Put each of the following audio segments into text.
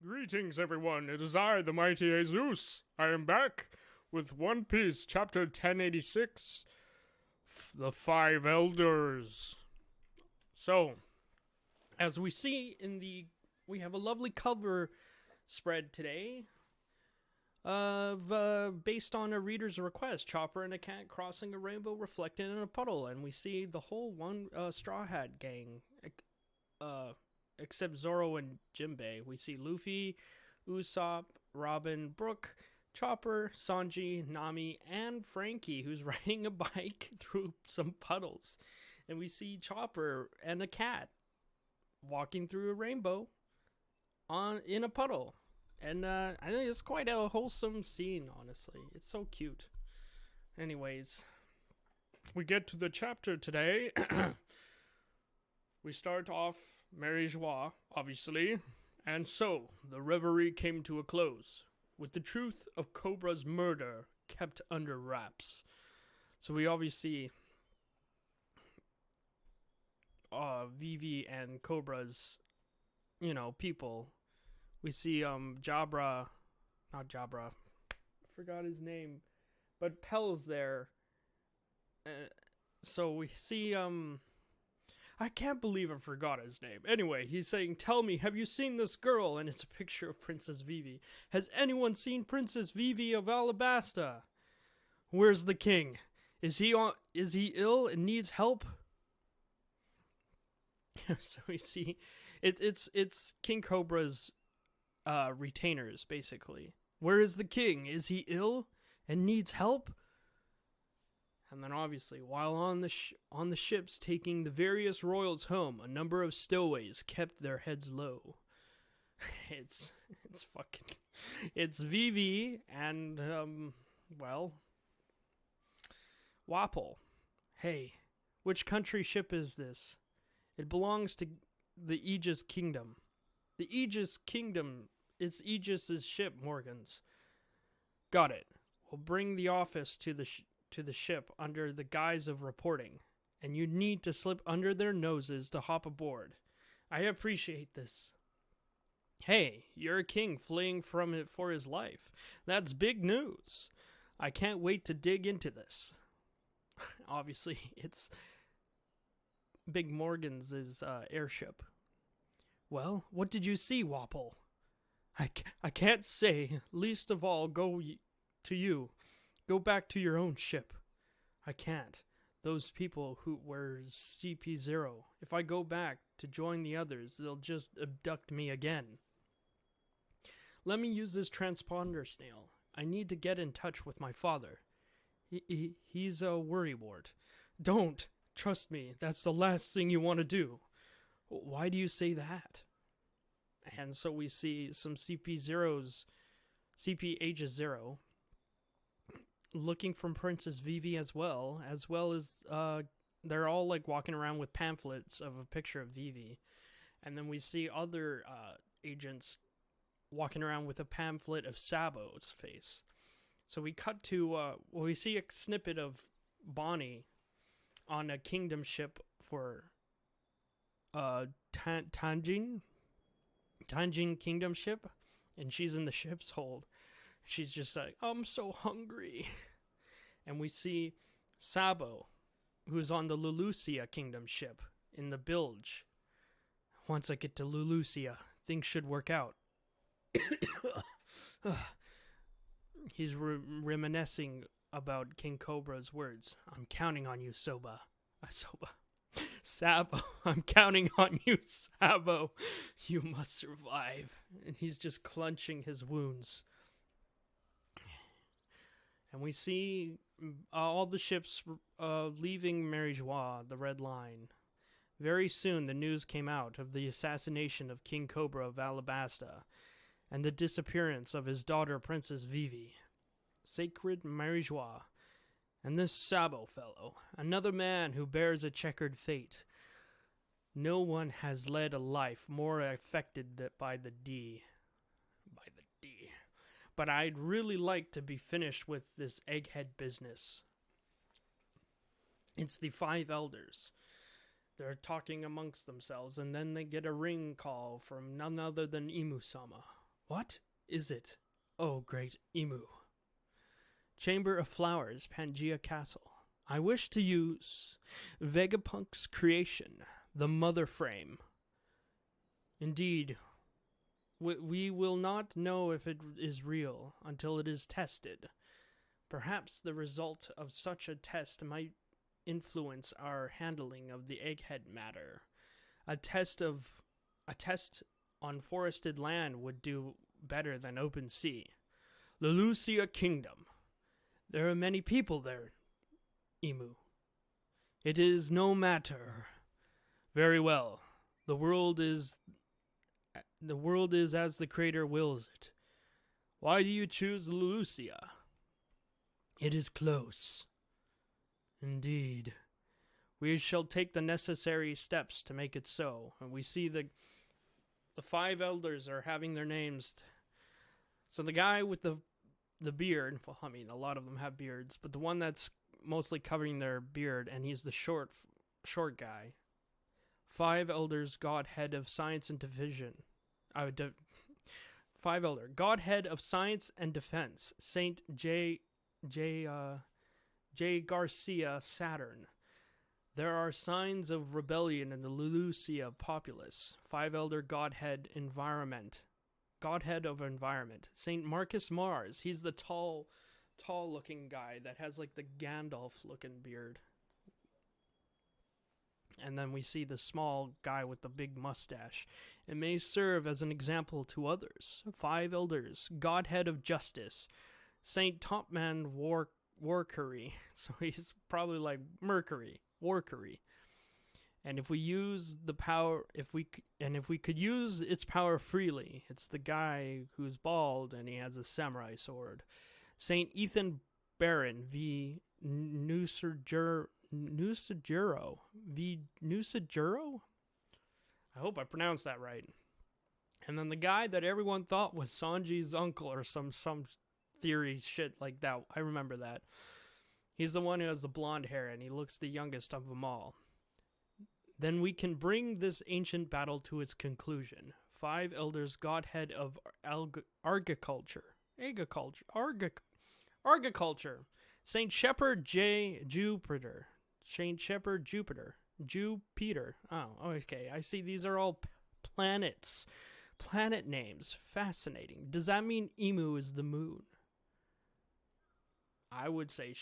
Greetings, everyone. It is I, the mighty Haysoos. I am back with One Piece, chapter 1086, The Five Elders. So, as we see we have a lovely cover spread today, based on a reader's request, Chopper and a cat crossing a rainbow reflected in a puddle, and we see the whole Straw Hat gang, except Zoro and Jinbei. We see Luffy, Usopp, Robin, Brook, Chopper, Sanji, Nami, and Frankie, who's riding a bike through some puddles. And we see Chopper and a cat walking through a rainbow in a puddle. And I think it's quite a wholesome scene, honestly. It's so cute. Anyways, we get to the chapter today. We start off Mary Joie, obviously, and so the reverie came to a close, with the truth of Cobra's murder kept under wraps. So we obviously Vivi and Cobra's, people. We see Jabra, not Jabra, forgot his name, but Pell's there. So we see I can't believe I forgot his name. Anyway, he's saying, "Tell me, have you seen this girl?" And it's a picture of Princess Vivi. "Has anyone seen Princess Vivi of Alabasta? Where's the king? Is he ill and needs help?" So we see it's King Cobra's retainers, basically. "Where is the king? Is he ill and needs help?" And then obviously, while on the ships taking the various royals home, a number of stowaways kept their heads low. It's Vivi and Wapple. "Hey, which country ship is this? It belongs to the Aegis Kingdom." "The Aegis Kingdom, it's Aegis's ship, Morgan's." "Got it. We'll bring the office to the ship under the guise of reporting, and you need to slip under their noses to hop aboard. I appreciate this." "Hey, you're a king fleeing from it for his life. That's big news. I can't wait to dig into this." Obviously, it's Big Morgan's airship. "Well, what did you see, Wapple?" I can't say. Least of all, go back to your own ship." "I can't. Those people who were CP0. If I go back to join the others, they'll just abduct me again." "Let me use this transponder snail. I need to get in touch with my father. He's a worrywart." "Don't. Trust me, that's the last thing you want to do." "Why do you say that?" And so we see some CP Aegis 0, looking from Princess Vivi as well as they're all like walking around with pamphlets of a picture of Vivi. And then we see other agents walking around with a pamphlet of Sabo's face. So we cut to we see a snippet of Bonnie on a kingdom ship for Tanjin kingdom ship, and she's in the ship's hold. She's just like, "I'm so hungry." And we see Sabo, who's on the Lulusia kingdom ship in the bilge. "Once I get to Lulusia, things should work out." He's reminiscing about King Cobra's words. "I'm counting on you, Sabo. Sabo, I'm counting on you, Sabo. You must survive." And he's just clenching his wounds. And we see all the ships leaving Mary Joie, the Red Line. Very soon the news came out of the assassination of King Cobra of Alabasta and the disappearance of his daughter, Princess Vivi. Sacred Mary Joie. And this Sabo fellow, another man who bears a checkered fate. No one has led a life more affected by the D. But I'd really like to be finished with this egghead business. It's the five elders. They're talking amongst themselves, and then they get a ring call from none other than Imu-sama. What is it, oh great Emu? Chamber of Flowers, Pangea Castle. I wish to use Vegapunk's creation, the Mother Frame. Indeed, we will not know if it is real until it is tested. Perhaps the result of such a test might influence our handling of the egghead matter. A test on forested land would do better than open sea. Lulusia Kingdom. There are many people there, Emu. It is no matter. Very well. The world is as the Creator wills it. Why do you choose Lulusia? It is close. Indeed. We shall take the necessary steps to make it so. And we see the 5 elders are having their names. So the guy with the beard, well, I mean, a lot of them have beards, but the one that's mostly covering their beard, and he's the short guy. 5 elders, Godhead of Science and Division. 5 elder, Godhead of Science and Defense, Saint J. Garcia Saturn. There are signs of rebellion in the Lulusia populace. 5 elder, Godhead of Environment, Saint Marcus Mars. He's the tall looking guy that has like the Gandalf looking beard. And then we see the small guy with the big mustache. It may serve as an example to others. 5 elders, Godhead of Justice, Saint Topman Warcury. So he's probably like Mercury, Warcury. And if we use the power, if we could use its power freely, it's the guy who's bald and he has a samurai sword. Saint Ethan Barron v. Nusajuro. I hope I pronounced that right. And then the guy that everyone thought was Sanji's uncle or some theory shit like that. I remember that. He's the one who has the blonde hair and he looks the youngest of them all. Then we can bring this ancient battle to its conclusion. 5 elders, Godhead of Argiculture. Saint Shepherd Jupiter. Saint Shepherd Jupiter. Oh, okay. I see these are all planets. Planet names. Fascinating. Does that mean Emu is the moon? I would say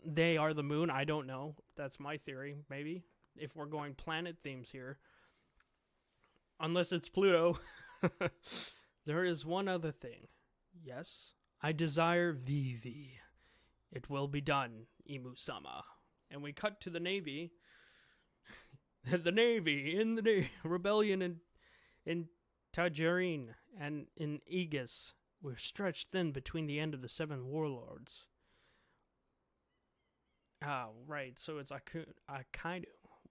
they are the moon. I don't know. That's my theory, maybe. If we're going planet themes here. Unless it's Pluto. There is one other thing. Yes, I desire Vivi. It will be done, Emu-sama. And we cut to the Navy. The Navy in the rebellion in Tajarine and in Aegis were stretched thin between the end of the 7 warlords. Ah, right. So it's Akaido.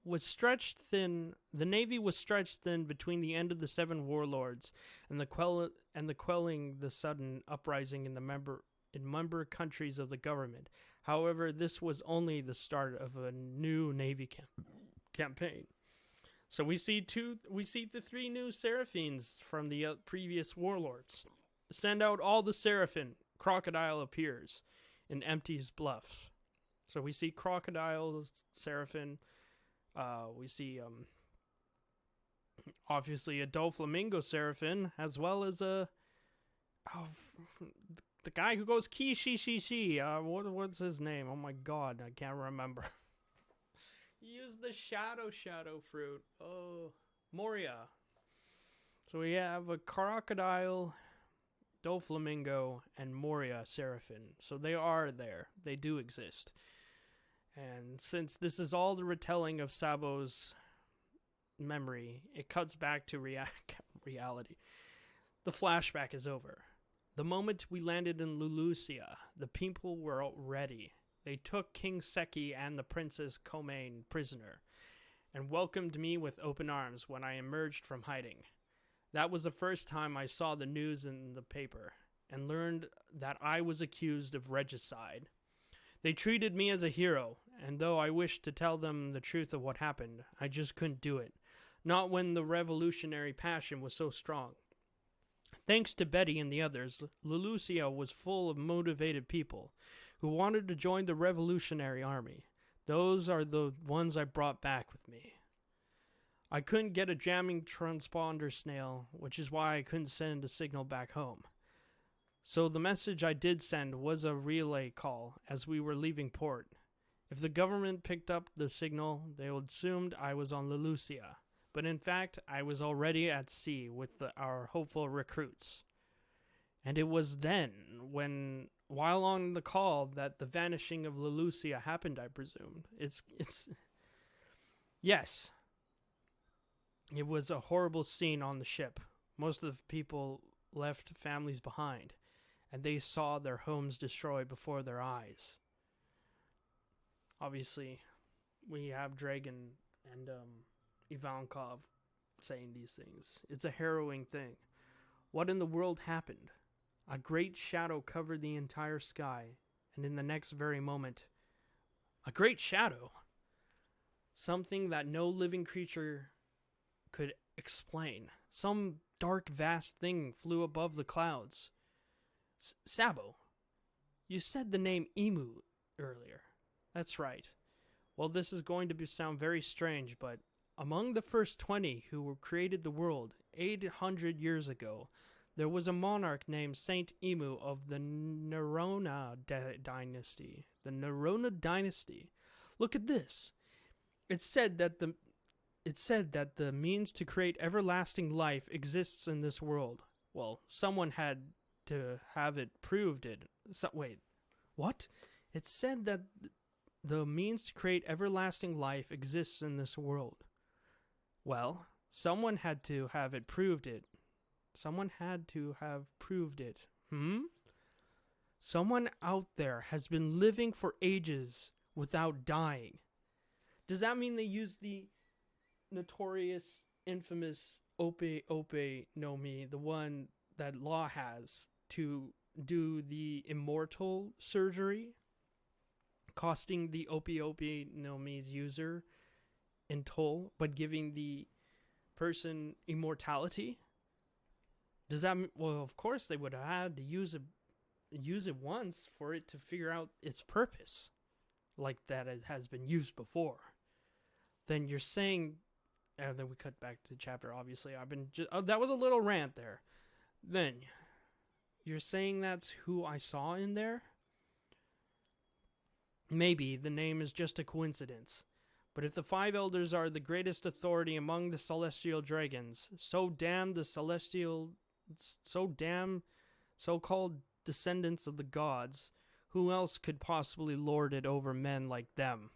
Was stretched thin. The Navy was stretched thin between the end of the 7 warlords and the quelling the sudden uprising in member countries of the government. However, this was only the start of a new Navy campaign. So we see the 3 new Seraphins from the previous warlords. Send out all the Seraphim. Crocodile appears and empties Bluff. So we see Crocodile, Seraphim. We see, obviously, a Doflamingo Seraphim, as well as the guy who goes Ki-shi-shi-shi. What's his name? Oh my god, I can't remember. He used the shadow fruit. Oh, Moria. So we have a Crocodile, Doflamingo, and Moria Seraphim. So they are there. They do exist. And since this is all the retelling of Sabo's memory, it cuts back to reality. The flashback is over. The moment we landed in Lulusia, the people were ready. They took King Seki and the Princess Komain prisoner, and welcomed me with open arms when I emerged from hiding. That was the first time I saw the news in the paper, and learned that I was accused of regicide. They treated me as a hero, and though I wished to tell them the truth of what happened, I just couldn't do it. Not when the revolutionary passion was so strong. Thanks to Betty and the others, Lelucia was full of motivated people who wanted to join the Revolutionary Army. Those are the ones I brought back with me. I couldn't get a jamming transponder snail, which is why I couldn't send a signal back home. So the message I did send was a relay call as we were leaving port. If the government picked up the signal, they would assume I was on Lelucia. But in fact, I was already at sea with our hopeful recruits. And it was then, while on the call, that the vanishing of Lelucia happened, I presumed. Yes. It was a horrible scene on the ship. Most of the people left families behind, and they saw their homes destroyed before their eyes. Obviously, we have Dragon and Ivankov saying these things. It's a harrowing thing. What in the world happened? A great shadow covered the entire sky, and in the next very moment, a great shadow, something that no living creature could explain. Some dark, vast thing flew above the clouds. Sabo, you said the name Emu earlier. That's right. Well, this is going to sound very strange, but among the first 20 who created the world 800 years ago, there was a monarch named Saint Emu of the Nerona dynasty. The Nerona dynasty. Look at this. It said that the means to create everlasting life exists in this world. Well, someone had to have it proved it. Wait, what? It said that the means to create everlasting life exists in this world. Well, someone had to have it proved it. Someone had to have proved it. Someone out there has been living for ages without dying. Does that mean they use the notorious, infamous Ope no Mi, the one that Law has, to do the immortal surgery, costing the Ope no Mi's user in toll, but giving the person immortality? Does that mean, well, of course they would have had to use it once for it to figure out its purpose, like that it has been used before. Then you're saying, and then we cut back to the chapter, obviously. That was a little rant there. Then, you're saying that's who I saw in there? Maybe the name is just a coincidence. But if the five elders are the greatest authority among the celestial dragons, so damn so-called descendants of the gods, who else could possibly lord it over men like them?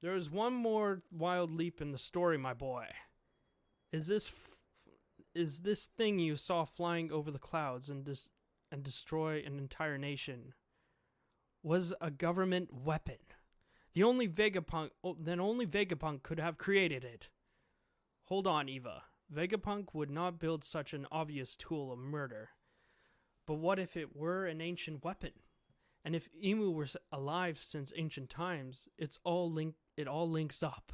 There is one more wild leap in the story, my boy. Is this thing you saw flying over the clouds and destroy an entire nation was a government weapon? Only Vegapunk could have created it. Hold on, Eva. Vegapunk would not build such an obvious tool of murder. But what if it were an ancient weapon? And if Emu were alive since ancient times, it all links up.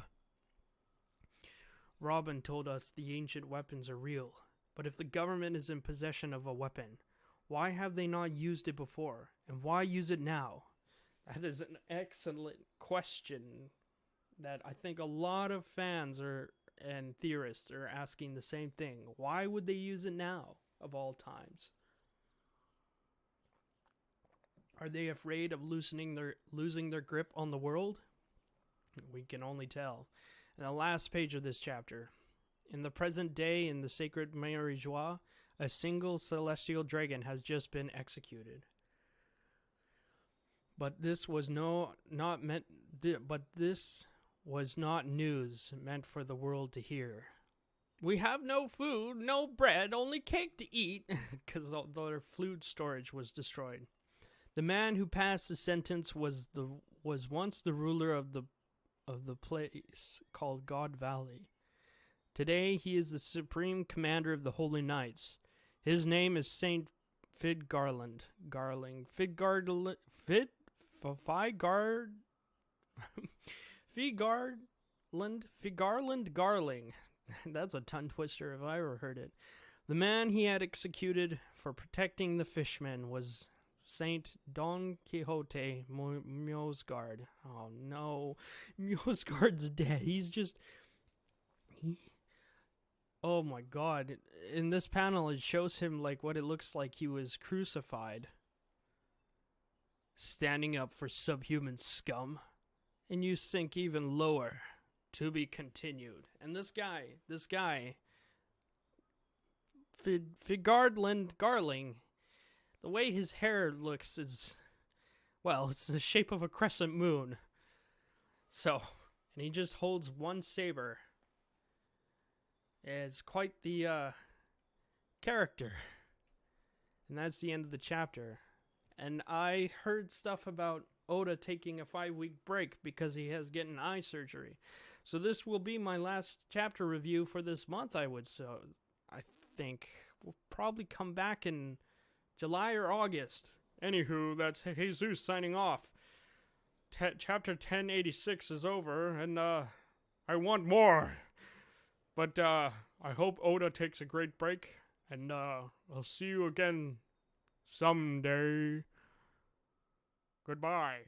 Robin told us the ancient weapons are real. But if the government is in possession of a weapon, why have they not used it before? And why use it now? That is an excellent question that I think a lot of fans and theorists are asking the same thing. Why would they use it now, of all times? Are they afraid of losing their grip on the world? We can only tell. In the last page of this chapter, in the present day in the sacred Mary Joie, a single celestial dragon has just been executed. But this was not news meant for the world to hear. We have no food, no bread, only cake to eat, because their food storage was destroyed. The man who passed the sentence was once the ruler of the place called God Valley. Today he is the supreme commander of the Holy Knights. His name is Saint Fidgarland. Figarland Garling. That's a tongue twister if I ever heard it. The man he had executed for protecting the fishmen was Saint Don Quixote Mosgard. Oh no, Mosgard's dead. Oh my god. In this panel, it shows him like what it looks like he was crucified. Standing up for subhuman scum. And you sink even lower. To be continued. And this guy, Figardland Garling, the way his hair looks is, well, it's the shape of a crescent moon. So, and he just holds one saber. It's quite the character. And that's the end of the chapter. And I heard stuff about Oda taking a 5-week break because he has getting eye surgery. So this will be my last chapter review for this month, I think. We'll probably come back in July or August. Anywho, that's Haysoos signing off. Chapter 1086 is over, and I want more. But I hope Oda takes a great break, and I'll see you again someday. Goodbye.